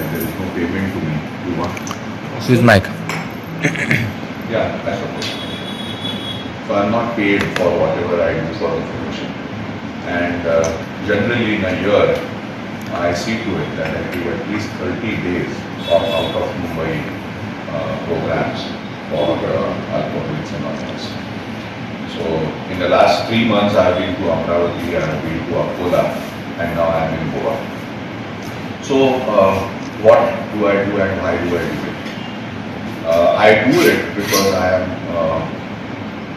and there is no payment to me. You want? Use mic. Yeah, that's okay. So I'm not paid for whatever I do for the promotion. And generally in a year, I see to it that I give at least 30 days of out of Mumbai programs for Alcoholics Anonymous. So in the last 3 months, I have been to Amravati, I have been to Akola, and now I am in Goa. So what do I do and why do I do it? I do it because I am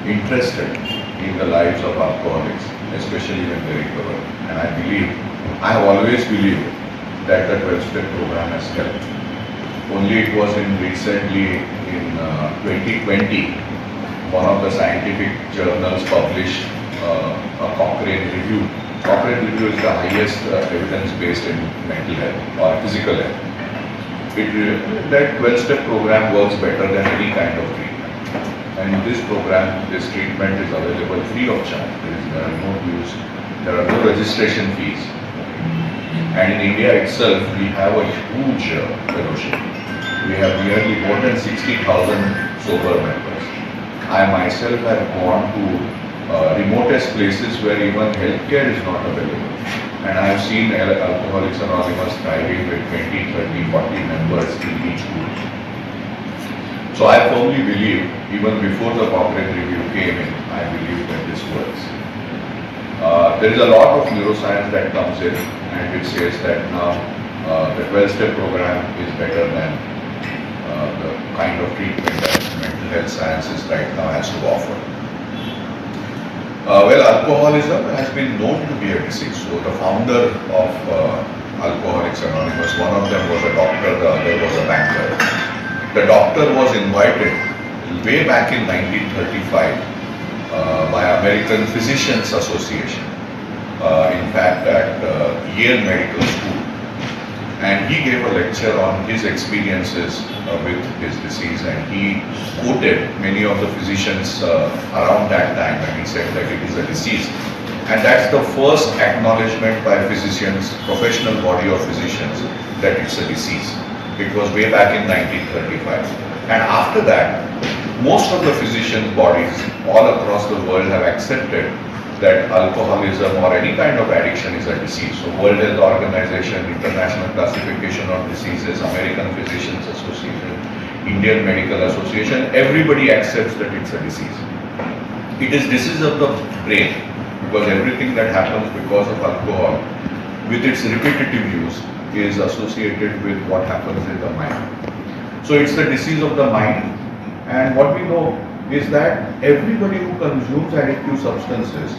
interested in the lives of alcoholics, especially when they recover. And I have always believed that the 12-step program has helped. Only it was recently in 2020, one of the scientific journals published a Cochrane review. Cochrane review is the highest evidence-based in mental health or physical health. That 12-step program works better than any kind of treatment. And in this program, this treatment is available free of charge. There are no dues, there are no registration fees. And in India itself, we have a huge fellowship. We have nearly more than 60,000 sober members. I myself have gone to remotest places where even healthcare is not available. And I have seen Alcoholics Anonymous thriving with 20, 30, 40 members in each group. So I firmly believe, even before the Cochrane review came in, I believe that this works. There is a lot of neuroscience that comes in and it says that now the 12-step program is better than the kind of treatment that mental health sciences right now has to offer. Well, alcoholism has been known to be a disease. So the founder of Alcoholics Anonymous, one of them was a doctor, the other was a banker. The doctor was invited way back in 1935 by American Physicians Association, in fact at Yale Medical School. And he gave a lecture on his experiences with his disease, and he quoted many of the physicians around that time, and he said that it is a disease. And that's the first acknowledgement by physicians, professional body of physicians, that it's a disease. It was way back in 1935. And after that, most of the physician bodies all across the world have accepted that alcoholism or any kind of addiction is a disease. So World Health Organization, International Classification of Diseases, American Physicians Association, Indian Medical Association, everybody accepts that it's a disease. It is disease of the brain, because everything that happens because of alcohol, with its repetitive use, is associated with what happens in the mind. So it's the disease of the mind, and what we know is that everybody who consumes addictive substances,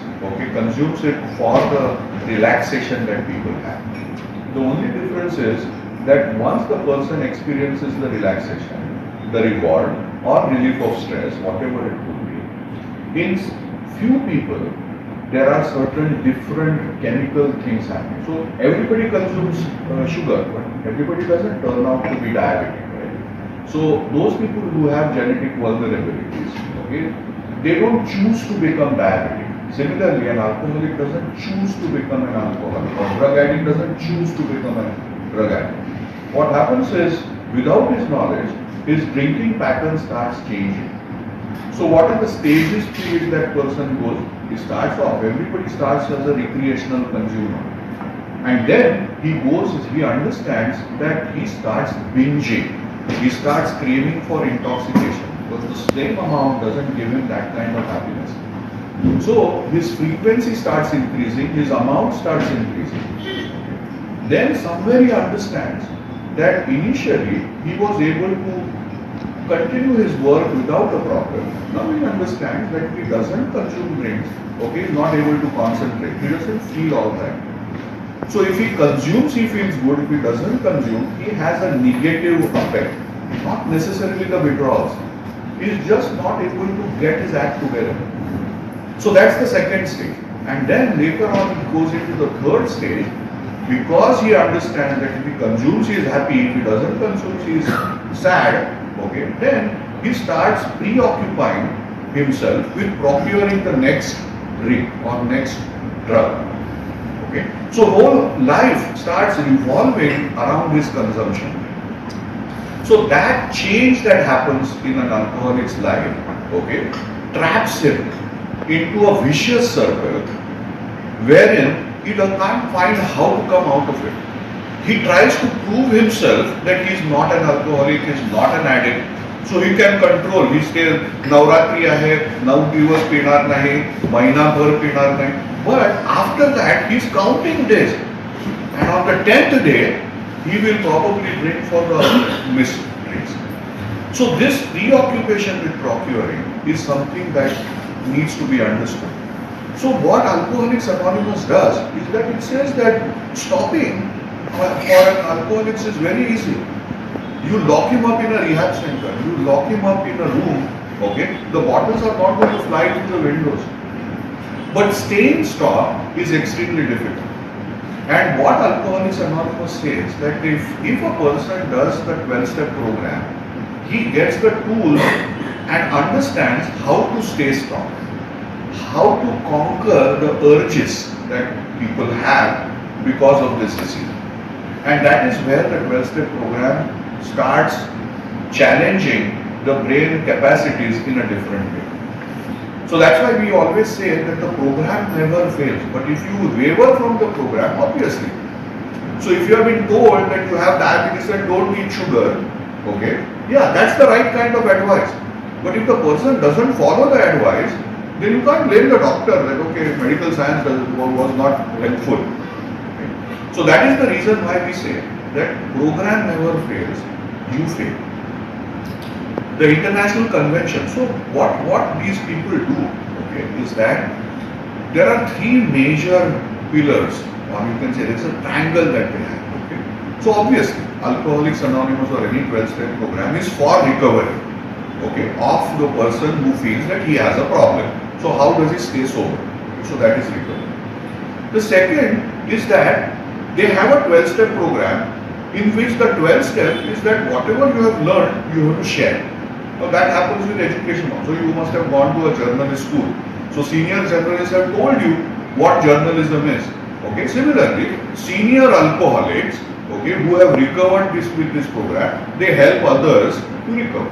consumes it for the relaxation that people have. The only difference is that once the person experiences the relaxation, the reward or relief of stress, whatever it could be, in few people there are certain different chemical things happening. So everybody consumes sugar, but everybody doesn't turn out to be diabetic. So those people who have genetic vulnerabilities, they don't choose to become diabetic. Similarly, an alcoholic doesn't choose to become an alcoholic, or drug addict doesn't choose to become a drug addict. What happens is, without his knowledge, his drinking pattern starts changing. So what are the stages through which that person goes? He starts off, everybody starts as a recreational consumer. And then he understands that he starts binging. He starts craving for intoxication, because the same amount doesn't give him that kind of happiness. So his frequency starts increasing, his amount starts increasing. Then somewhere he understands that initially he was able to continue his work without a problem. Now he understands that if he doesn't consume drinks, he's not able to concentrate, he doesn't feel all right. So if he consumes, he feels good. If he doesn't consume, he has a negative effect. Not necessarily the withdrawals. He is just not able to get his act together. So that's the second stage. And then later on he goes into the third stage, because he understands that if he consumes, he is happy. If he doesn't consume, he is sad. Then he starts preoccupying himself with procuring the next drink or next drug. Okay, so whole life starts revolving around his consumption. So that change that happens in an alcoholic's life, okay, traps him into a vicious circle wherein he can't find how to come out of it. He tries to prove himself that he is not an alcoholic, he is not an addict. So he can control. He says, Navratri ahe, 9 divas pinar nahi, mahina bhar pinar nahi. But after that, he is counting days. And on the 10th day, he will probably drink for the missed drinks. So this preoccupation with procuring is something that needs to be understood. So what Alcoholics Anonymous does is that it says that stopping for an alcoholic is very easy. You lock him up in a rehab center, you lock him up in a room, okay? The bottles are not going to fly through the windows. But staying stop is extremely difficult. And what Alcoholics Anonymous says that if a person does the 12-step program, he gets the tools and understands how to stay strong, how to conquer the urges that people have because of this disease. And that is where the 12-step program starts challenging the brain capacities in a different way. So that's why we always say that the program never fails. But if you waver from the program, obviously. So if you have been told that you have diabetes and don't eat sugar, okay, yeah, that's the right kind of advice. But if the person doesn't follow the advice, then you can't blame the doctor that, okay, medical science was not helpful. Okay. So that is the reason why we say that program never fails, you fail. The international convention, so what these people do, okay, is that there are three major pillars, or you can say there's a triangle that they have, okay. So obviously, Alcoholics Anonymous or any 12-step program is for recovery, okay, of the person who feels that he has a problem. So how does he stay sober? So that is recovery. The second is that they have a 12-step program in which the 12th step is that whatever you have learned, you have to share. Now that happens with education also. You must have gone to a journalist school. So senior journalists have told you what journalism is. Okay. Similarly, senior alcoholics, okay, who have recovered with this program, they help others to recover.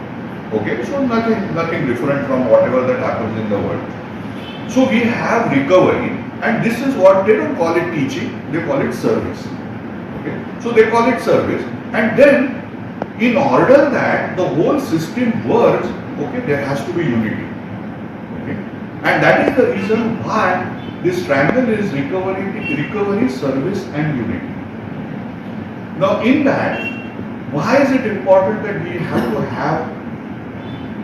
Okay. So nothing different from whatever that happens in the world. So we have recovery, and this is what they don't call it teaching, they call it service. Okay. So they call it service, and then in order that the whole system works, okay, there has to be unity. Okay. And that is the reason why this triangle is recovery, service and unity. Now in that, why is it important that we have to have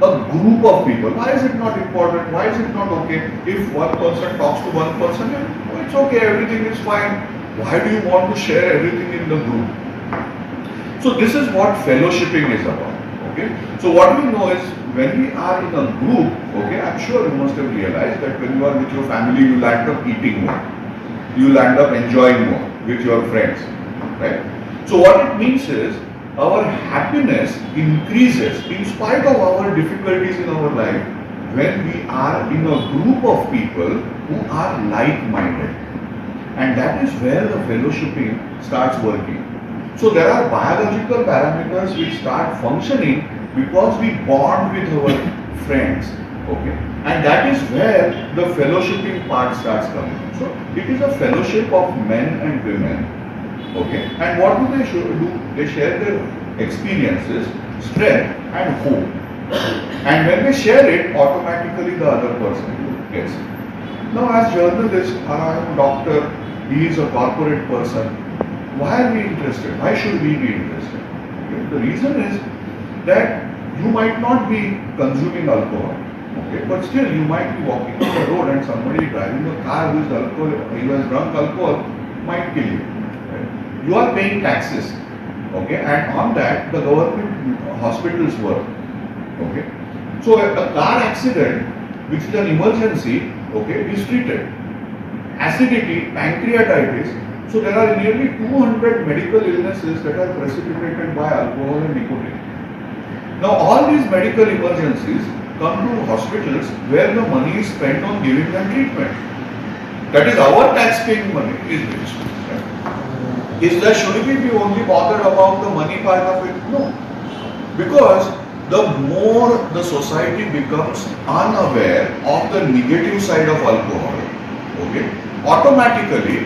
a group of people? Why is it not important? Why is it not okay if one person talks to one person and oh, it's okay, everything is fine. Why do you want to share everything in the group? So this is what fellowshipping is about. Okay. So what we know is when we are in a group, okay, I'm sure you must have realized that when you are with your family, you will end up eating more. You will end up enjoying more with your friends. Right? So what it means is our happiness increases in spite of our difficulties in our life when we are in a group of people who are like-minded. And that is where the fellowshipping starts working. So there are biological parameters which start functioning because we bond with our friends. Okay. And that is where the fellowshipping part starts coming. So it is a fellowship of men and women. Okay. And what do? They share their experiences, strength and hope. And when they share it, automatically the other person gets it. Now as journalists, I am a doctor, he is a corporate person. Why are we interested? Why should we be interested? Okay. The reason is that you might not be consuming alcohol, okay, but still you might be walking on the road and somebody driving a car who has drunk alcohol might kill you. Right? You are paying taxes, okay, and on that the government hospitals work. Okay. So a car accident, which is an emergency, okay, is treated. Acidity, pancreatitis. So there are nearly 200 medical illnesses that are precipitated by alcohol and nicotine. Now all these medical emergencies come to hospitals where the money is spent on giving them treatment. That is our tax-paying money is waste. Is that should we be only bothered about the money part of it? No. Because the more the society becomes unaware of the negative side of alcohol, okay, automatically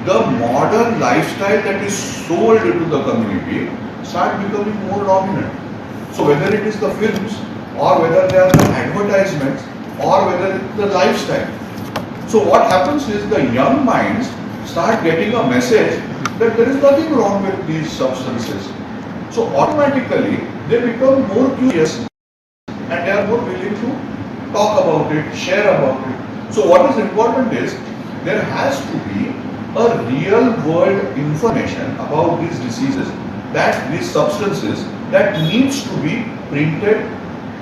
the modern lifestyle that is sold into the community start becoming more dominant. So whether it is the films or whether they are the advertisements or whether it's the lifestyle. So what happens is the young minds start getting a message that there is nothing wrong with these substances. So automatically they become more curious and they are more willing to talk about it, share about it. So what is important is there has to be a real world information about these diseases, that these substances that needs to be printed,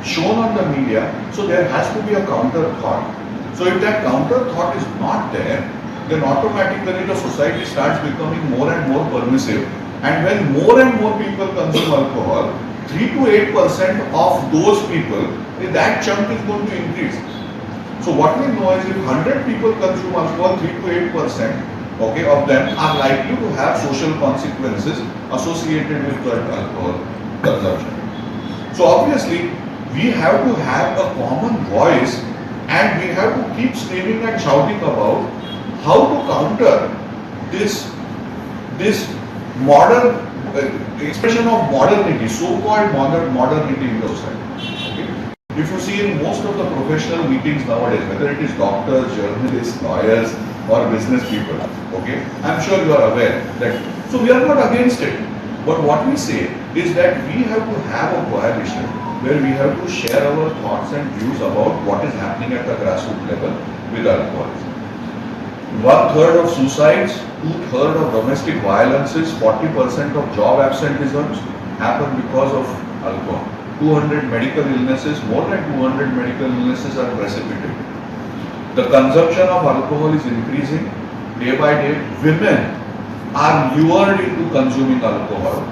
shown on the media. So there has to be a counter thought. So if that counter thought is not there, then automatically the society starts becoming more and more permissive. And when more and more people consume alcohol, 3 to 8% of those people, that chunk is going to increase. So what we know is if 100 people consume alcohol, 3 to 8%, okay, of them are likely to have social consequences associated with that alcohol consumption. So obviously, we have to have a common voice and we have to keep screaming and shouting about how to counter this modern expression of modernity, so-called modernity in the society. Okay? If you see in most of the professional meetings nowadays, whether it is doctors, journalists, lawyers, or business people, okay, I'm sure you are aware that, so we are not against it, but what we say is that we have to have a coalition where we have to share our thoughts and views about what is happening at the grassroots level with alcoholism. 1/3 of suicides, 2/3 of domestic violences, 40% of job absenteeisms happen because of alcohol. 200 medical illnesses, more than 200 medical illnesses are precipitated. The consumption of alcohol is increasing day by day. Women are lured into consuming alcohol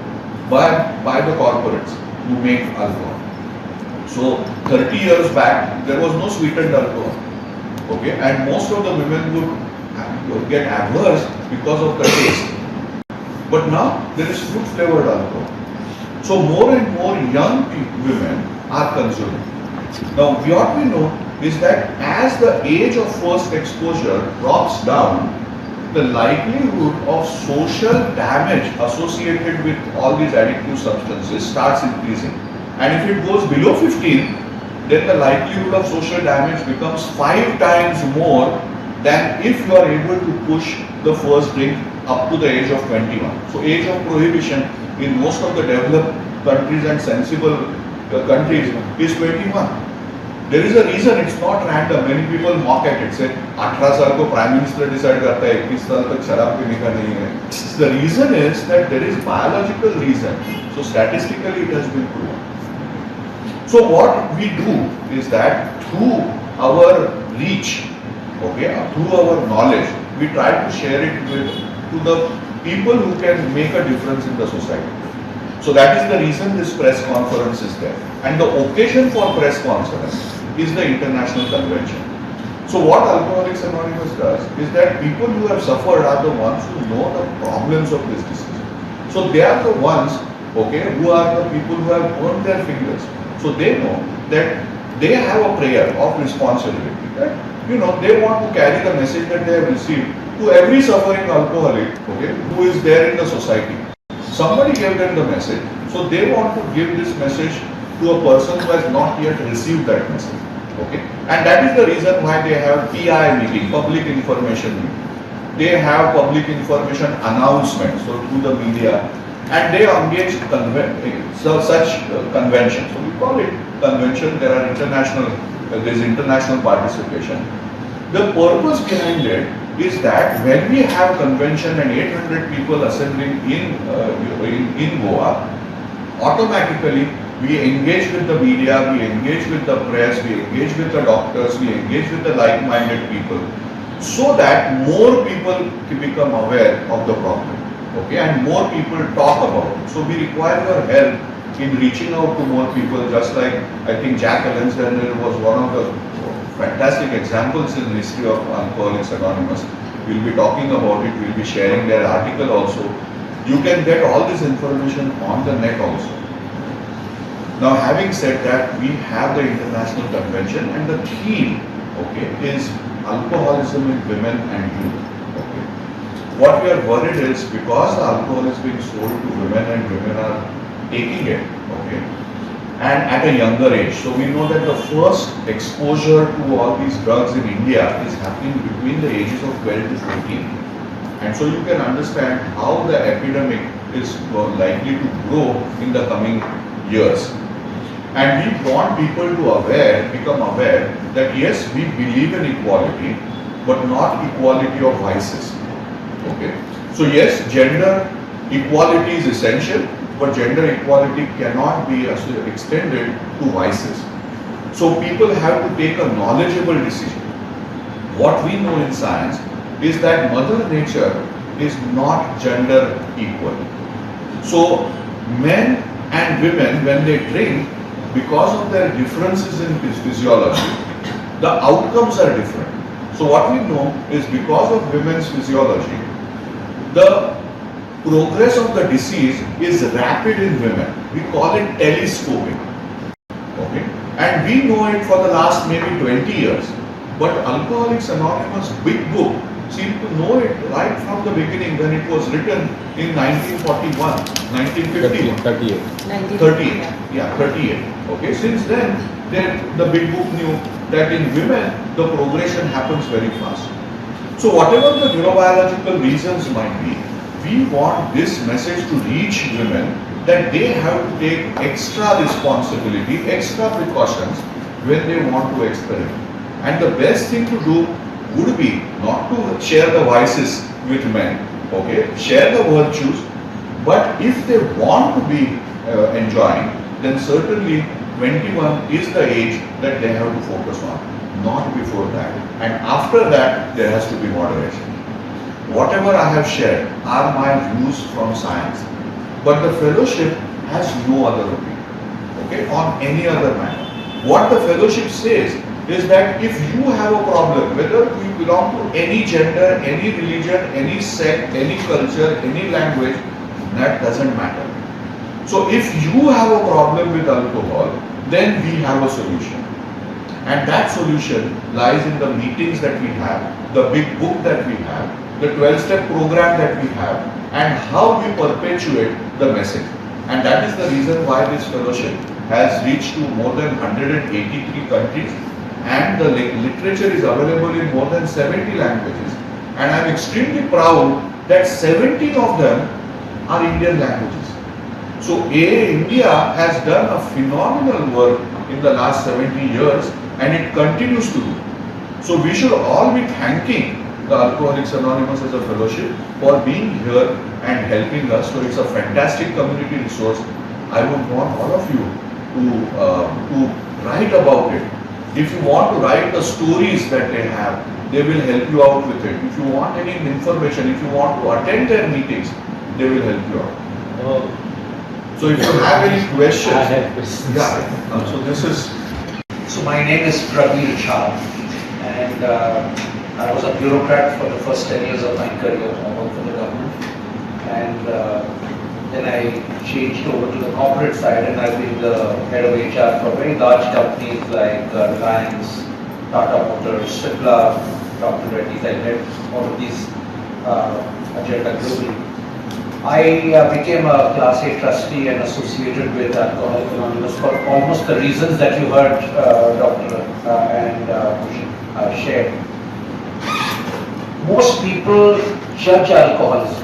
by the corporates who make alcohol. So 30 years back, there was no sweetened alcohol, okay, and most of the women would get averse because of the taste. But now there is fruit flavored alcohol. So more and more young women are consuming. Now what we know is that as the age of first exposure drops down, the likelihood of social damage associated with all these addictive substances starts increasing. And if it goes below 15, then the likelihood of social damage becomes 5 times more than if you are able to push the first drink up to the age of 21. So age of prohibition in most of the developed countries and sensible countries is 21. There is a reason, it's not random. Many people mock at it, say 18 साल को prime minister decide करता है 21 साल तक शराब पीने का नहीं है. The reason is that there is biological reason. So statistically it has been proven. So what we do is that through our reach, okay, through our knowledge, we try to share it to the people who can make a difference in the society. So that is the reason this press conference is there. And the occasion for press conference is the international convention. So what Alcoholics Anonymous does is that people who have suffered are the ones who know the problems of this disease. So they are the ones, okay, who are the people who have burned their fingers. So they know that they have a prayer of responsibility. That, you know, they want to carry the message that they have received to every suffering alcoholic, okay, who is there in the society. Somebody gave them the message, so they want to give this message to a person who has not yet received that message. Okay, and that is the reason why they have PI meeting, public information meeting. They have public information announcements, so through the media, and they engage such conventions. So we call it convention. There are there is international participation. The purpose behind it is that when we have convention and 800 people assembling in Goa, automatically we engage with the media, we engage with the press, we engage with the doctors, we engage with the like-minded people, so that more people can become aware of the problem, okay, and more people talk about it. So we require your help in reaching out to more people, just like I think Jack Alexander was one of the fantastic examples in the history of Alcoholics Anonymous. We'll be talking about it, we'll be sharing their article also. You can get all this information on the net also. Now, having said that, we have the international convention and the theme, okay, is alcoholism in women and youth. Okay. What we are worried is because the alcohol is being sold to women and women are taking it, okay, and at a younger age. So we know that the first exposure to all these drugs in India is happening between the ages of 12 to 14. And so you can understand how the epidemic is likely to grow in the coming years. And we want people to become aware that yes, we believe in equality, but not equality of vices. Okay. So yes, gender equality is essential, but gender equality cannot be extended to vices. So people have to take a knowledgeable decision. What we know in science is that Mother Nature is not gender equal. So men and women, when they drink, because of their differences in physiology, the outcomes are different. So what we know is because of women's physiology, the progress of the disease is rapid in women. We call it telescoping. Okay? And we know it for the last maybe 20 years. But Alcoholics Anonymous big book seemed to know it right from the beginning when it was written in 1941, 1950. 38. Yeah, 38. Okay, since then, the big book knew that in women, the progression happens very fast. So whatever the neurobiological reasons might be, we want this message to reach women that they have to take extra responsibility, extra precautions when they want to experiment. And the best thing to do would be not to share the vices with men, okay, share the virtues, but if they want to be enjoying, then certainly 21 is the age that they have to focus on, not before that. And after that, there has to be moderation. Whatever I have shared are my views from science, but the fellowship has no other opinion, okay, on any other matter. What the fellowship says is that if you have a problem, whether you belong to any gender, any religion, any sect, any culture, any language, that doesn't matter. So if you have a problem with alcohol, then we have a solution. And that solution lies in the meetings that we have, the big book that we have, the 12-step program that we have, and how we perpetuate the message. And that is the reason why this fellowship has reached to more than 183 countries, and the literature is available in more than 70 languages. And I am extremely proud that 17 of them are Indian languages. So India has done a phenomenal work in the last 70 years, and it continues to do. So we should all be thanking the Alcoholics Anonymous as a fellowship for being here and helping us. So it's a fantastic community resource. I would want all of you to write about it. If you want to write the stories that they have, they will help you out with it. If you want any information, if you want to attend their meetings, they will help you out. So if you have any questions, I have questions. Yeah. So this is. So my name is Prudent, and I was a bureaucrat for the first 10 years of my career. I worked for the government, and then I changed over to the corporate side, and I've been the head of HR for very large companies like Reliance, Tata Motors, Cipla, Dr. Reddy's. I led all of these agenda globally. I became a Class A trustee and associated with Alcoholics Anonymous for almost the reasons that you heard Dr. and Bhushan share. Most people judge alcoholism.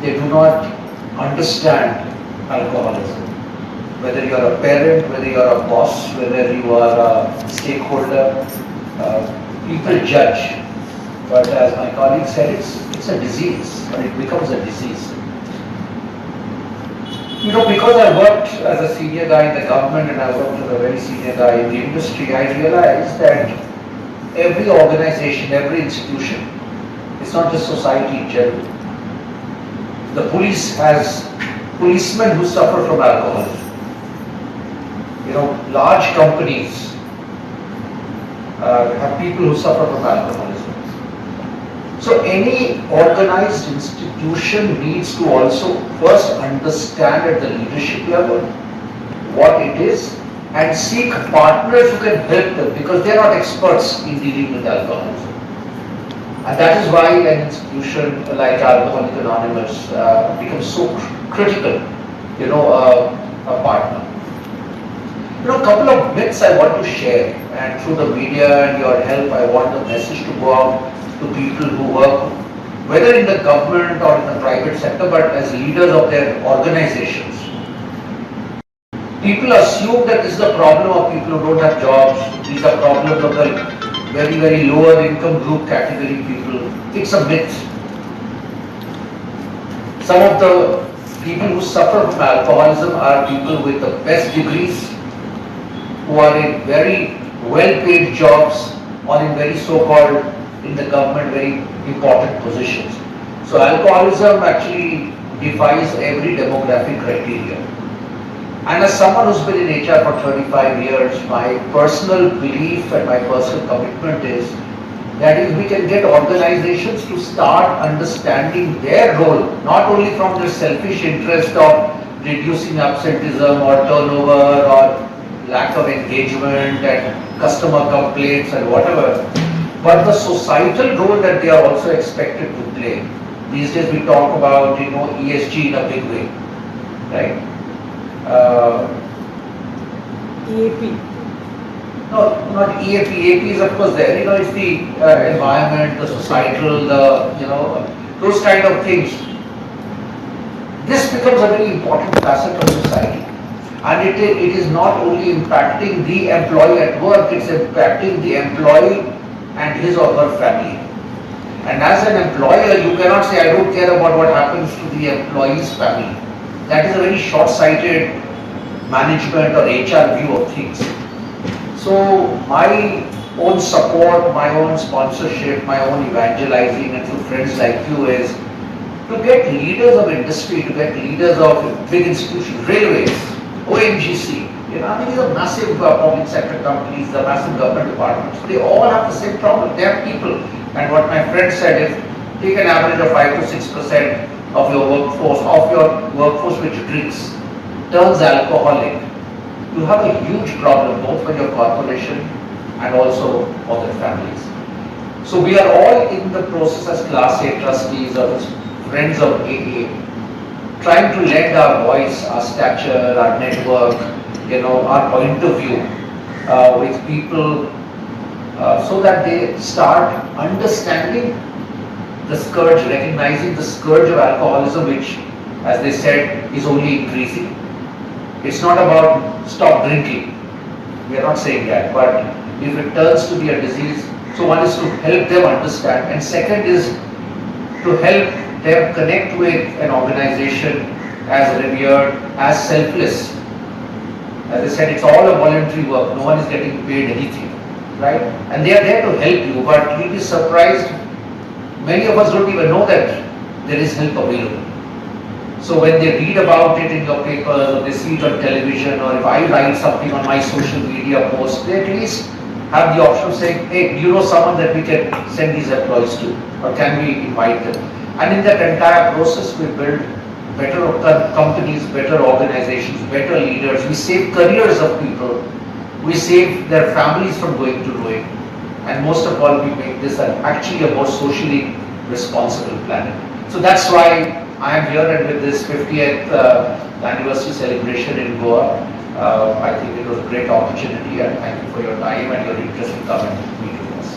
They do not understand alcoholism. Whether you are a parent, whether you are a boss, whether you are a stakeholder, people judge. But as my colleague said, it's a disease, or it becomes a disease. You know, because I worked as a senior guy in the government and I worked as a very senior guy in the industry, I realized that every organization, every institution, it's not just society in general. The police has policemen who suffer from alcoholism. You know, large companies have people who suffer from alcoholism. So any organized institution needs to also first understand at the leadership level what it is and seek partners who can help them, because they are not experts in dealing with alcoholism. And that is why an institution like Alcoholics Anonymous becomes so critical, a partner. A couple of myths I want to share, and through the media and your help, I want the message to go out to people who work, whether in the government or in the private sector, but as leaders of their organizations. People assume that this is the problem of people who don't have jobs, these are problems of the very, very lower income group category people. It's a myth. Some of the people who suffer from alcoholism are people with the best degrees, who are in very well-paid jobs or in very so-called, in the government, very important positions. So alcoholism actually defies every demographic criteria. And as someone who's been in HR for 35 years, my personal belief and my personal commitment is that if we can get organizations to start understanding their role, not only from their selfish interest of reducing absenteeism or turnover or lack of engagement and customer complaints and whatever, but the societal role that they are also expected to play. These days we talk about ESG in a big way, right? EAP. No, not EAP. EAP is of course there. It's the environment, the societal, those kind of things. This becomes a very important facet of society. And it is not only impacting the employee at work, it's impacting the employee and his or her family. And as an employer, you cannot say, I don't care about what happens to the employee's family. That is a very short-sighted management or HR view of things. So my own support, my own sponsorship, my own evangelizing and through friends like you is to get leaders of industry, to get leaders of big institutions, railways, ONGC, these are massive public sector companies, the massive government departments. They all have the same problem. They have people. And what my friend said is, take an average of 5 to 6% of your workforce which drinks, turns alcoholic. You have a huge problem both for your corporation and also for their families. So we are all in the process as Class A trustees or as friends of AA, trying to lend our voice, our stature, our network, our point of view with people so that they start understanding the scourge, recognizing the scourge of alcoholism, which, as they said, is only increasing. It's not about stop drinking. We are not saying that, but if it turns to be a disease, so one is to help them understand, and second is to help them connect with an organization as revered, as selfless. As I said, it's all a voluntary work. No one is getting paid anything, right? And they are there to help you, but you'll be surprised. Many of us don't even know that there is help available. So when they read about it in your papers, or they see it on television, or if I write something on my social media post, they at least have the option of saying, hey, do you know someone that we can send these employees to? Or can we invite them? And in that entire process, we build better companies, better organizations, better leaders. We save careers of people. We save their families from going to ruin. And most of all, we make this actually a more socially responsible planet. So that's why I am here, and with this 50th anniversary celebration in Goa, I think it was a great opportunity, and thank you for your time and your interest in coming to meet with us.